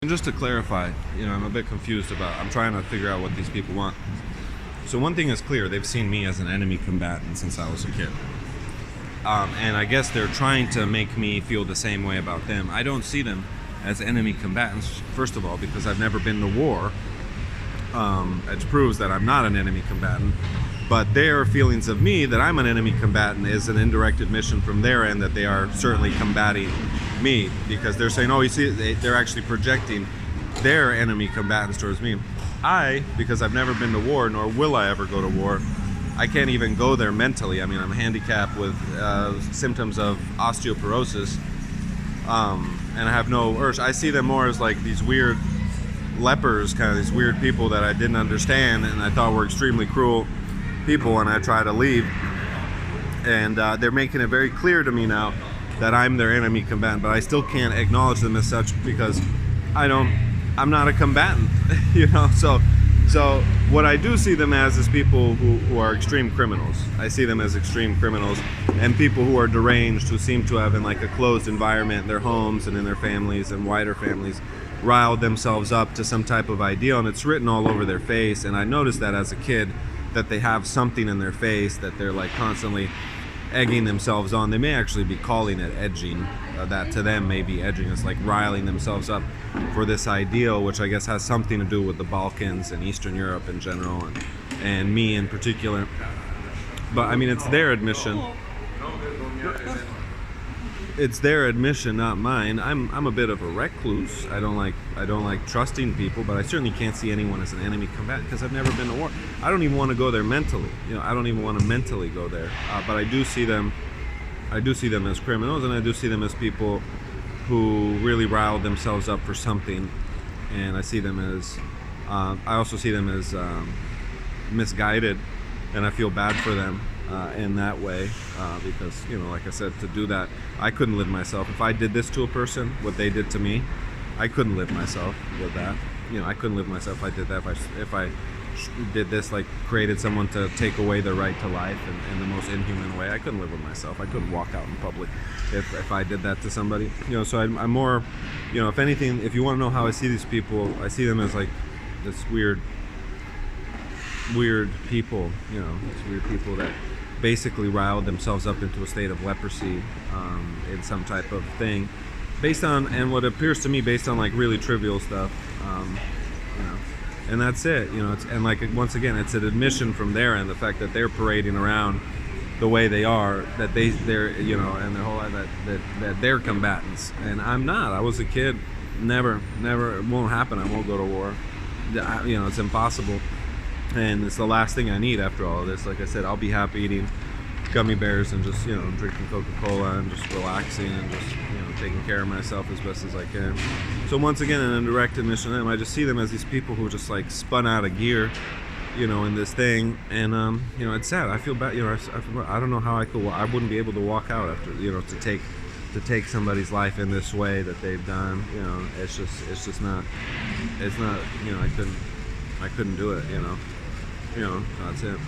And just to clarify, I'm a bit confused I'm trying to figure out what these people want. So one thing is clear, they've seen me as an enemy combatant since I was a kid. And I guess they're trying to make me feel the same way about them. I don't see them as enemy combatants, first of all, because I've never been to war. It proves that I'm not an enemy combatant. But their feelings of me that I'm an enemy combatant is an indirect admission from their end that they are certainly combating me, because they're saying, oh, you see, they're actually projecting their enemy combatants towards me. Because I've never been to war, nor will I ever go to war, I can't even go there mentally. I mean, I'm handicapped with symptoms of osteoporosis, and I have no urge. I see them more as like these weird lepers, kind of these weird people that I didn't understand and I thought were extremely cruel people, and I try to leave. And they're making it very clear to me now that I'm their enemy combatant, but I still can't acknowledge them as such because I'm not a combatant, So what I do see them as is people who are extreme criminals. I see them as extreme criminals and people who are deranged, who seem to have, in like a closed environment in their homes and in their families and wider families, riled themselves up to some type of ideal, and it's written all over their face. And I noticed that as a kid, that they have something in their face that they're like constantly egging themselves on. They may actually be calling it edging. That to them may be edging. It's like riling themselves up for this ideal, which I guess has something to do with the Balkans and Eastern Europe in general, and me in particular. But I mean, it's their admission. It's their admission, not mine. I'm a bit of a recluse. I don't like trusting people, but I certainly can't see anyone as an enemy combatant because I've never been to war. I don't even want to go there mentally. I don't even want to mentally go there. But I do see them as criminals, and I do see them as people who really riled themselves up for something. And I see them as I also see them as misguided, and I feel bad for them in that way, because like I said, to do that, I couldn't live myself. If I did this to a person, what they did to me, I couldn't live myself with that. I couldn't live myself if I did that. If I did this, like created someone to take away their right to life in the most inhuman way, I couldn't live with myself. I couldn't walk out in public if I did that to somebody. So I'm more, if anything, if you want to know how I see these people, I see them as like this weird people, these weird people that basically riled themselves up into a state of leprosy in some type of thing, based on, and what appears to me, based on like really trivial stuff, and that's it. And like, once again, it's an admission from their end, the fact that they're parading around the way they are, that they're and their whole life that they're combatants, and I'm not. I was a kid. Never, it won't happen. I won't go to war. It's impossible. And it's the last thing I need after all of this. Like I said, I'll be happy eating gummy bears and just, drinking Coca-Cola and just relaxing and just, taking care of myself as best as I can. So once again, an indirect admission to them, I just see them as these people who just like spun out of gear, in this thing. And, it's sad. I feel bad. I don't know how I wouldn't be able to walk out after, to take somebody's life in this way that they've done. It's just not, I couldn't do it, that's it.